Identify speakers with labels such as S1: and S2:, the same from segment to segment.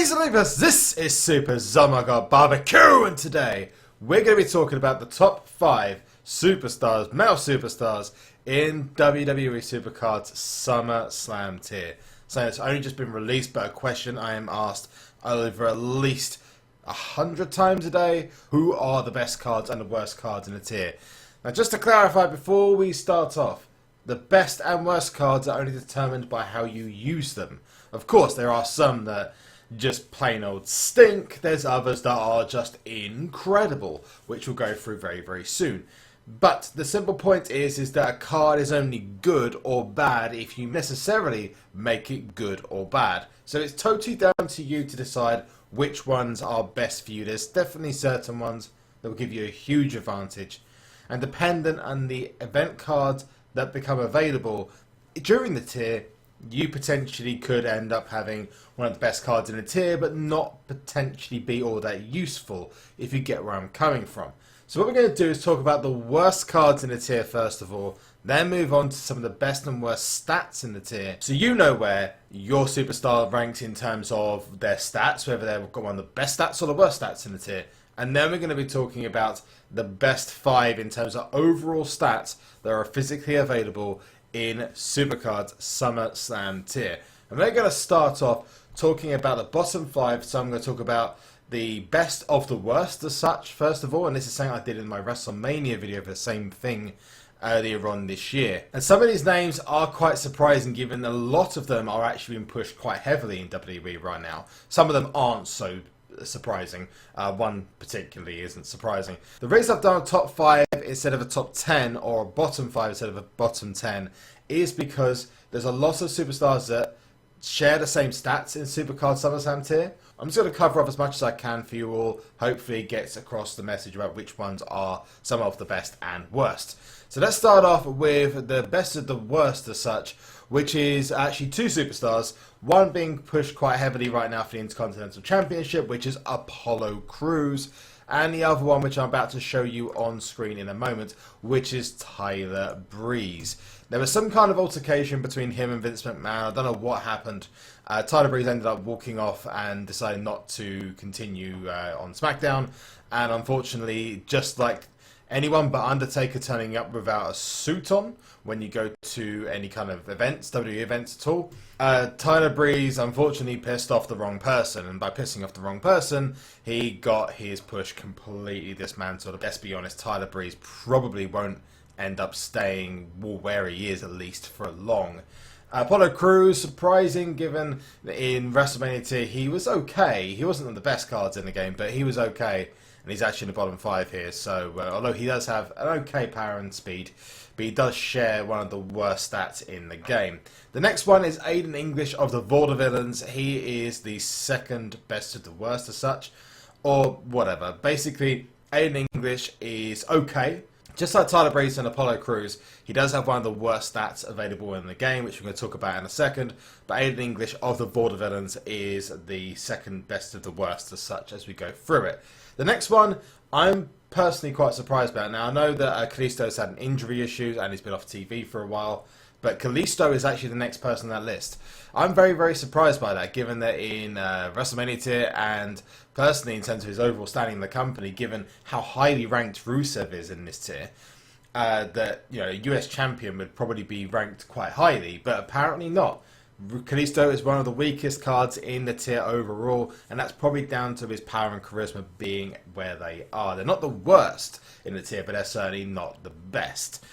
S1: Ladies and gentlemen, this is SUPERZOMGBBQ, and today we're going to be talking about the top 5 superstars, male superstars, in WWE SuperCard's SummerSlam tier. So it's only just been released, but a question I am asked over at least 100 times a day: who are the best cards and the worst cards in the tier? Now, just to clarify before we start off, the best and worst cards are only determined by how you use them. Of course, there are some that just plain old stink. There's others that are just incredible, which we'll go through very, very soon. But the simple point is that a card is only good or bad if you necessarily make it good or bad. So it's totally down to you to decide which ones are best for you. There's definitely certain ones that will give you a huge advantage. And dependent on the event cards that become available during the tier, you potentially could end up having one of the best cards in the tier, but not potentially be all that useful, if you get where I'm coming from. So what we're going to do is talk about the worst cards in the tier first of all, then move on to some of the best and worst stats in the tier, so you know where your superstar ranks in terms of their stats, whether they've got one of the best stats or the worst stats in the tier. And then we're going to be talking about the best 5 in terms of overall stats that are physically available in SuperCard's SummerSlam tier. And we're going to start off talking about the bottom 5, so I'm going to talk about the best of the worst as such, first of all, and this is something I did in my WrestleMania video for the same thing earlier on this year. And some of these names are quite surprising, given a lot of them are actually being pushed quite heavily in WWE right now. Some of them aren't so surprising. One particularly isn't surprising. The reason I've done a top 5 instead of a top 10, or a bottom 5 instead of a bottom 10, is because there's a lot of superstars that share the same stats in SuperCard SummerSlam tier. I'm just going to cover up as much as I can for you all. Hopefully it gets across the message about which ones are some of the best and worst. So let's start off with the best of the worst as such, which is actually 2 superstars. One being pushed quite heavily right now for the Intercontinental Championship, which is Apollo Crews. And the other one, which I'm about to show you on screen in a moment, which is Tyler Breeze. There was some kind of altercation between him and Vince McMahon. I don't know what happened. Tyler Breeze ended up walking off and decided not to continue on SmackDown. And unfortunately, just like anyone but Undertaker turning up without a suit on when you go to any kind of events, WWE events at all, Tyler Breeze unfortunately pissed off the wrong person, and by pissing off the wrong person, he got his push completely dismantled. Let's be honest, Tyler Breeze probably won't end up staying where he is, at least for long. Apollo Crews, surprising given in WrestleMania tier he was okay. He wasn't on the best cards in the game, but he was okay. And he's actually in the bottom 5 here, so although he does have an okay power and speed, but he does share one of the worst stats in the game. The next one is Aiden English of the Vaudevillains. He is the second best of the worst as such, or whatever. Basically, Aiden English is okay. Just like Tyler Breeze and Apollo Crews, he does have one of the worst stats available in the game, which we're going to talk about in a second. But Aiden English of the Vaudevillains is the second best of the worst as such as we go through it. The next one, I'm personally quite surprised about. Now, I know that Kalisto's had an injury issue and he's been off TV for a while, but Kalisto is actually the next person on that list. I'm very, very surprised by that, given that in WrestleMania tier, and personally in terms of his overall standing in the company, given how highly ranked Rusev is in this tier, that, you know, a US champion would probably be ranked quite highly, but apparently not. Kalisto is one of the weakest cards in the tier overall, and that's probably down to his power and charisma being where they are. They're not the worst in the tier, but they're certainly not the best.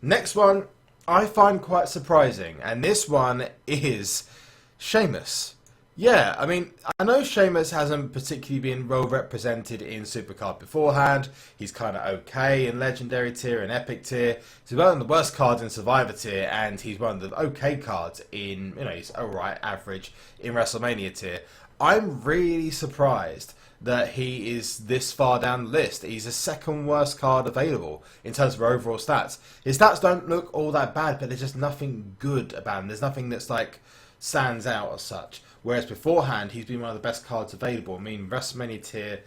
S1: Next one I find quite surprising, and this one is Sheamus. Yeah, I mean, I know Sheamus hasn't particularly been well represented in SuperCard beforehand. He's kind of okay in Legendary tier and Epic tier. He's one of the worst cards in Survivor tier, and he's one of the okay cards in, you know, he's alright, average in WrestleMania tier. I'm really surprised that he is this far down the list. He's the second worst card available in terms of overall stats. His stats don't look all that bad, but there's just nothing good about him. There's nothing that's like stands out as such. Whereas beforehand, he's been one of the best cards available. I mean, WrestleMania tier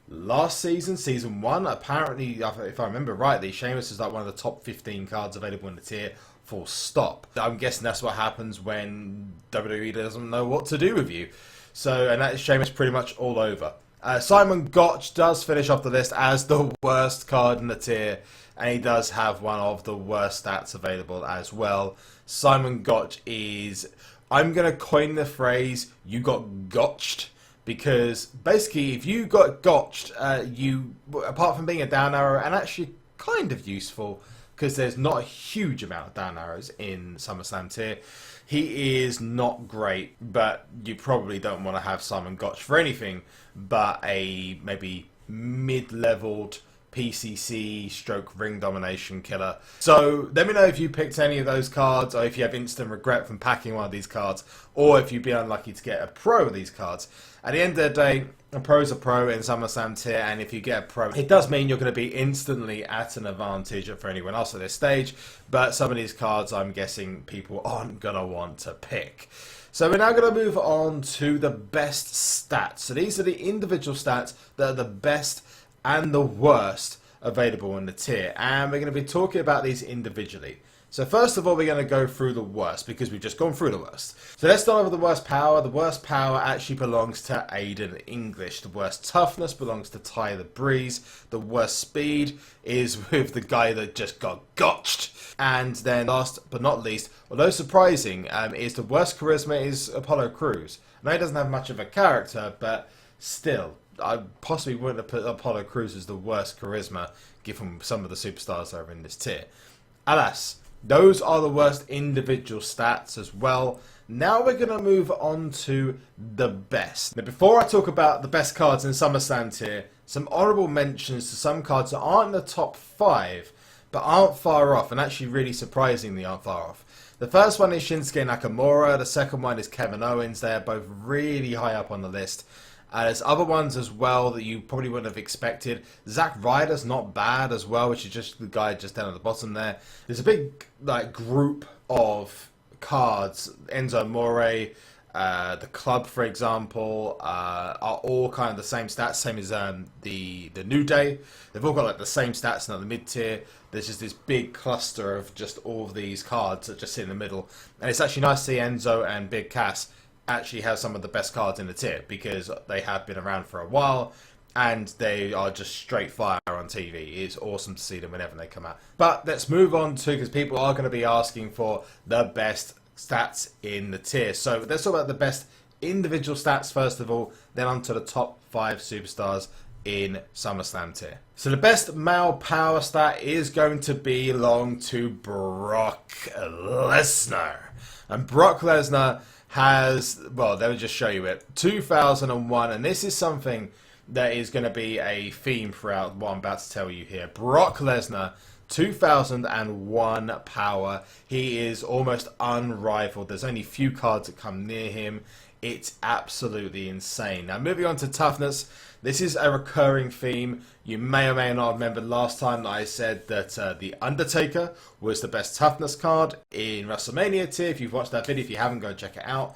S1: last season, season 1, apparently, if I remember rightly, Sheamus is like one of the top 15 cards available in the tier, full stop. I'm guessing that's what happens when WWE doesn't know what to do with you. So, and that is Sheamus pretty much all over. Simon Gotch does finish off the list as the worst card in the tier, and he does have one of the worst stats available as well. Simon Gotch is, I'm going to coin the phrase, you got gotched, because basically if you got gotched, you, apart from being a down arrow, and actually kind of useful, because there's not a huge amount of down arrows in SummerSlam tier, he is not great, but you probably don't want to have Simon Gotch for anything but a maybe mid-leveled PCC stroke ring domination killer. So let me know if you picked any of those cards, or if you have instant regret from packing one of these cards, or if you'd be unlucky to get a pro of these cards. At the end of the day, a pro's a pro in SummerSlam tier, and if you get a pro, it does mean you're going to be instantly at an advantage for anyone else at this stage, but some of these cards I'm guessing people aren't going to want to pick. So we're now going to move on to the best stats. So these are the individual stats that are the best and the worst available in the tier, and we're going to be talking about these individually. So first of all, we're going to go through the worst, because we've just gone through the worst. So let's start with the worst power. The worst power actually belongs to Aiden English. The worst toughness belongs to Tyler Breeze. The worst speed is with the guy that just got gotched. And then last but not least, although surprising, is the worst charisma is Apollo Crews. I know he doesn't have much of a character, but still, I possibly wouldn't have put Apollo Crews as the worst charisma, given some of the superstars that are in this tier. Alas, those are the worst individual stats as well. Now we're going to move on to the best. Now, before I talk about the best cards in SummerSlam tier, some honourable mentions to some cards that aren't in the top 5, but aren't far off, and actually really surprisingly aren't far off. The first one is Shinsuke Nakamura, the second one is Kevin Owens. They're both really high up on the list. There's other ones as well that you probably wouldn't have expected. Zack Ryder's not bad as well, which is just the guy just down at the bottom there. There's a big group of cards. Enzo Amore, the Club, for example, are all kind of the same stats, same as the New Day. They've all got the same stats in the mid tier. There's just this big cluster of just all of these cards that just sit in the middle, and it's actually nice to see Enzo and Big Cass actually have some of the best cards in the tier, because they have been around for a while and they are just straight fire on TV. It's awesome to see them whenever they come out. But let's move on to, because people are going to be asking for the best stats in the tier. So let's talk about the best individual stats first of all, then on to the top 5 superstars in SummerSlam tier. So the best male power stat is going to belong to Brock Lesnar. And Brock Lesnar has, well, let me just show you it, 2001, and this is something that is going to be a theme throughout what I'm about to tell you here. Brock Lesnar, 2001 power. He is almost unrivaled. There's only few cards that come near him. It's absolutely insane. Now, moving on to toughness. This is a recurring theme. You may or may not remember last time that I said that the Undertaker was the best toughness card in WrestleMania tier. If you've watched that video, if you haven't, go check it out.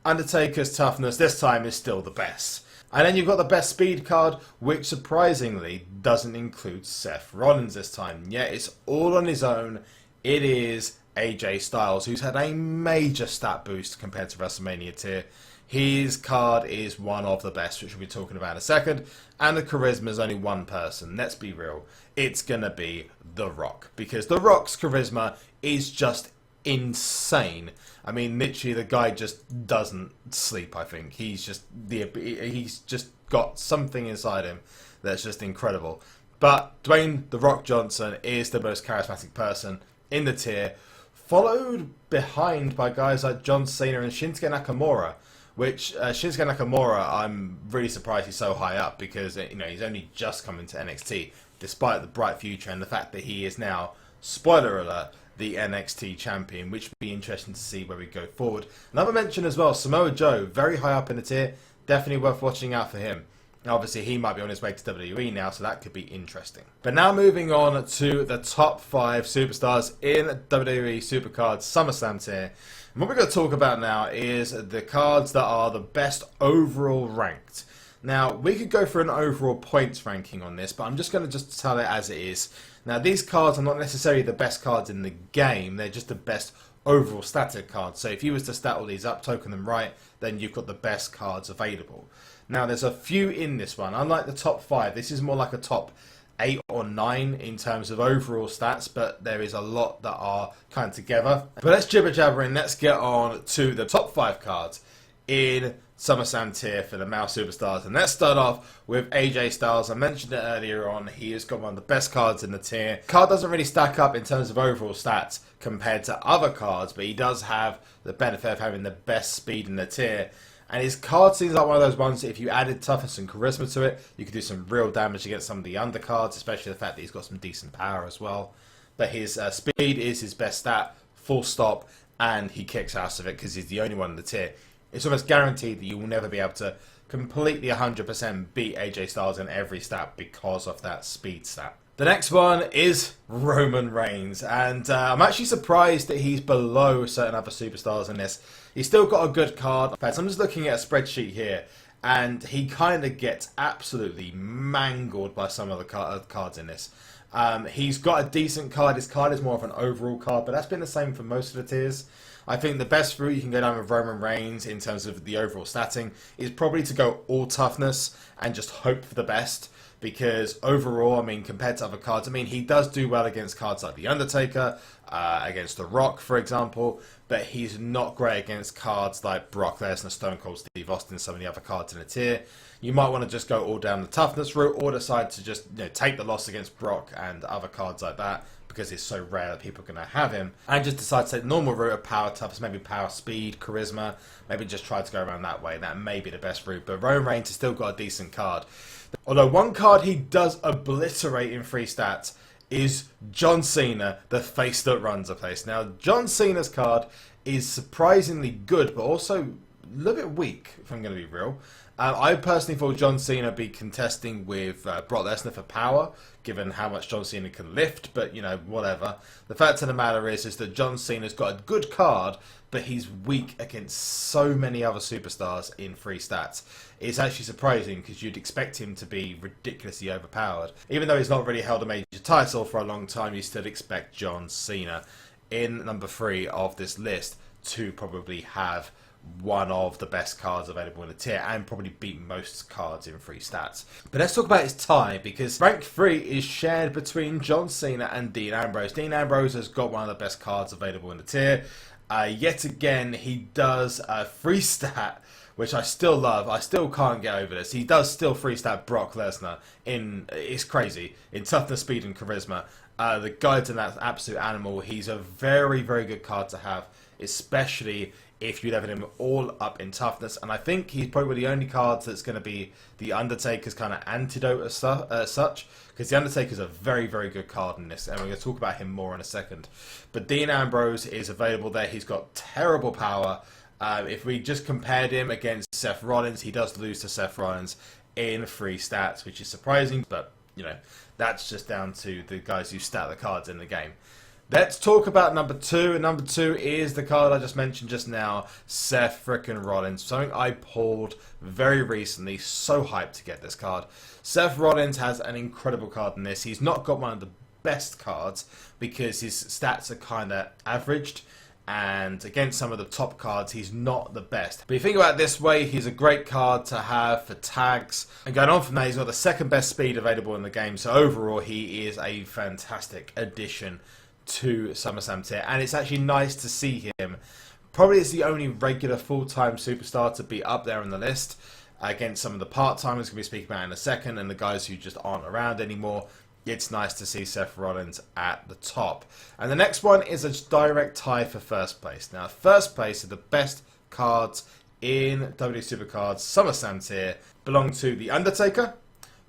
S1: Undertaker's toughness this time is still the best. And then you've got the best speed card, which surprisingly doesn't include Seth Rollins this time. Yeah, it's all on his own. It is AJ Styles, who's had a major stat boost compared to WrestleMania tier. His card is one of the best, which we'll be talking about in a second. And the charisma is only one person. Let's be real. It's going to be The Rock. Because The Rock's charisma is just insane. I mean, literally, the guy just doesn't sleep, I think. He's just got something inside him that's just incredible. But Dwayne The Rock Johnson is the most charismatic person in the tier, followed behind by guys like John Cena and Shinsuke Nakamura. Which Shinsuke Nakamura, I'm really surprised he's so high up, because he's only just come into NXT, despite the bright future and the fact that he is now, spoiler alert, the NXT champion, which will be interesting to see where we go forward. Another mention as well, Samoa Joe, very high up in the tier, definitely worth watching out for him. Obviously, he might be on his way to WWE now, so that could be interesting. But now moving on to the top 5 superstars in WWE SuperCard SummerSlam tier. And what we're going to talk about now is the cards that are the best overall ranked. Now, we could go for an overall points ranking on this, but I'm just going to tell it as it is. Now, these cards are not necessarily the best cards in the game. They're just the best overall static cards. So if you was to stat all these up, token them right, then you've got the best cards available. Now there's a few in this one. Unlike the top 5, this is more like a top 8 or 9 in terms of overall stats, but there is a lot that are kind of together. But let's jibber jabber and let's get on to the top 5 cards in SummerSlam tier for the male superstars. And let's start off with AJ Styles. I mentioned it earlier on, he has got one of the best cards in the tier. Card doesn't really stack up in terms of overall stats compared to other cards, but he does have the benefit of having the best speed in the tier. And his card seems like one of those ones that if you added toughness and charisma to it, you could do some real damage against some of the undercards, especially the fact that he's got some decent power as well. But his speed is his best stat, full stop, and he kicks ass of it because he's the only one in the tier. It's almost guaranteed that you will never be able to completely 100% beat AJ Styles in every stat because of that speed stat. The next one is Roman Reigns, and I'm actually surprised that he's below certain other superstars in this. He's still got a good card. In fact, I'm just looking at a spreadsheet here, and he kind of gets absolutely mangled by some of the cards in this. He's got a decent card. His card is more of an overall card, but that's been the same for most of the tiers. I think the best route you can go down with Roman Reigns in terms of the overall statting is probably to go all toughness and just hope for the best. Because overall, I mean, compared to other cards, I mean, he does do well against cards like The Undertaker, against The Rock, for example, but he's not great against cards like Brock Lesnar, Stone Cold Steve Austin, some of the other cards in the tier. You might want to just go all down the toughness route, or decide to just take the loss against Brock and other cards like that, because it's so rare that people are going to have him, and just decide to take the normal route of power toughness, maybe power speed, charisma, maybe just try to go around that way. That may be the best route, but Roman Reigns has still got a decent card. Although one card he does obliterate in free stats is John Cena, the face that runs the place. Now, John Cena's card is surprisingly good, but also a little bit weak, if I'm going to be real. I personally thought John Cena would be contesting with Brock Lesnar for power, given how much John Cena can lift, but, whatever. The fact of the matter is that John Cena's got a good card, but he's weak against so many other superstars in free stats. It's actually surprising, because you'd expect him to be ridiculously overpowered. Even though he's not really held a major title for a long time, you still expect John Cena in number 3 of this list to probably have one of the best cards available in the tier and probably beat most cards in free stats. But let's talk about his tie, because rank 3 is shared between John Cena and Dean Ambrose. Dean Ambrose has got one of the best cards available in the tier. Yet again, he does a free stat, which I still love. I still can't get over this. He does still free stat Brock Lesnar. It's crazy. In toughness, speed, and charisma. The guy's an absolute animal. He's a very, very good card to have, especially if you level him all up in toughness. And I think he's probably the only card that's going to be the Undertaker's kind of antidote as such. Because the Undertaker's a very, very good card in this. And we're going to talk about him more in a second. But Dean Ambrose is available there. He's got terrible power. If we just compared him against Seth Rollins, he does lose to Seth Rollins in free stats, which is surprising. But, that's just down to the guys who stat the cards in the game. Let's talk about number 2, and number 2 is the card I just mentioned just now, Seth frickin' Rollins. Something I pulled very recently, so hyped to get this card. Seth Rollins has an incredible card in this. He's not got one of the best cards because his stats are kind of averaged, and against some of the top cards, he's not the best. But if you think about it this way, he's a great card to have for tags. And going on from that, he's got the second best speed available in the game, so overall he is a fantastic addition to SummerSlam tier, and it's actually nice to see him. Probably is the only regular full-time superstar to be up there on the list against some of the part-timers we're going to be speaking about in a second, and the guys who just aren't around anymore. It's nice to see Seth Rollins at the top. And the next one is a direct tie for first place. Now, first place are the best cards in WWE SuperCard's SummerSlam tier belong to The Undertaker,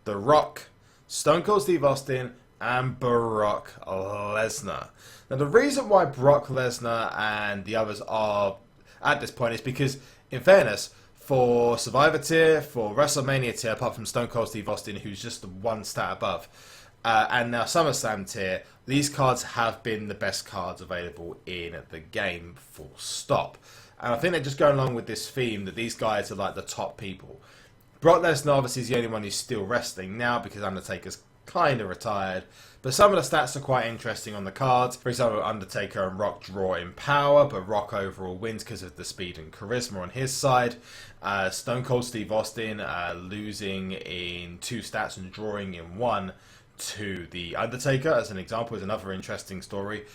S1: The Rock, Stone Cold Steve Austin, and Brock Lesnar. Now, the reason why Brock Lesnar and the others are at this point is because, in fairness, for Survivor tier, for WrestleMania tier, apart from Stone Cold Steve Austin, who's just the one stat above, and now SummerSlam tier, these cards have been the best cards available in the game, full stop. And I think they're just going along with this theme that these guys are like the top people. Brock Lesnar obviously is the only one who's still wrestling now because Undertaker's kind of retired. But some of the stats are quite interesting on the cards. For example, Undertaker and Rock draw in power, but Rock overall wins because of the speed and charisma on his side. Stone Cold Steve Austin losing in 2 stats and drawing in 1 to the Undertaker, as an example, is another interesting story.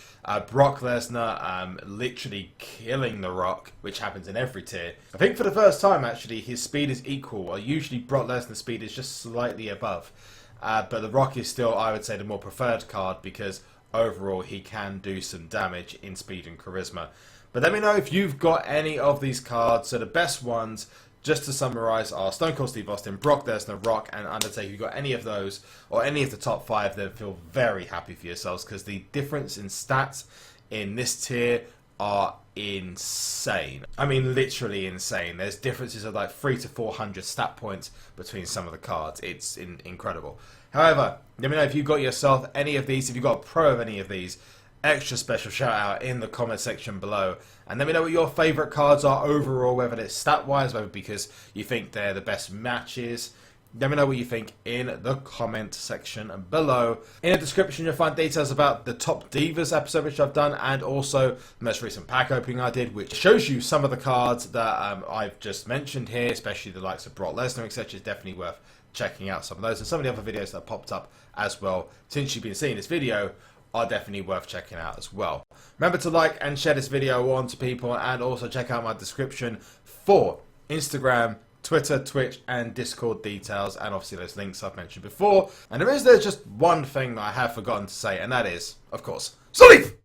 S1: Brock Lesnar literally killing The Rock, which happens in every tier. I think for the first time, actually, his speed is equal. Usually Brock Lesnar's speed is just slightly above. But The Rock is still, I would say, the more preferred card because overall he can do some damage in speed and charisma. But let me know if you've got any of these cards. So the best ones, just to summarise, are Stone Cold Steve Austin, Brock Lesnar, Rock, and Undertaker. If you've got any of those, or any of the top 5, then feel very happy for yourselves, because the difference in stats in this tier are insane. I mean, literally insane. There's differences of like 300 to 400 stat points between some of the cards. It's incredible. However, let me know if you've got yourself any of these, if you've got a pro of any of these. Extra special shout out in the comment section below, and let me know what your favourite cards are overall, whether it's stat wise, whether because you think they're the best matches. Let me know what you think in the comment section below. In the description you'll find details about the Top Divas episode which I've done, and also the most recent pack opening I did, which shows you some of the cards that I've just mentioned here, especially the likes of Brock Lesnar, etc. Is definitely worth checking out some of those, and some of the other videos that popped up as well since you've been seeing this video are definitely worth checking out as well. Remember to like and share this video on to people, and also check out my description for Instagram, Twitter, Twitch, and Discord details, and obviously those links I've mentioned before. And there's just one thing that I have forgotten to say, and that is, of course, sleep!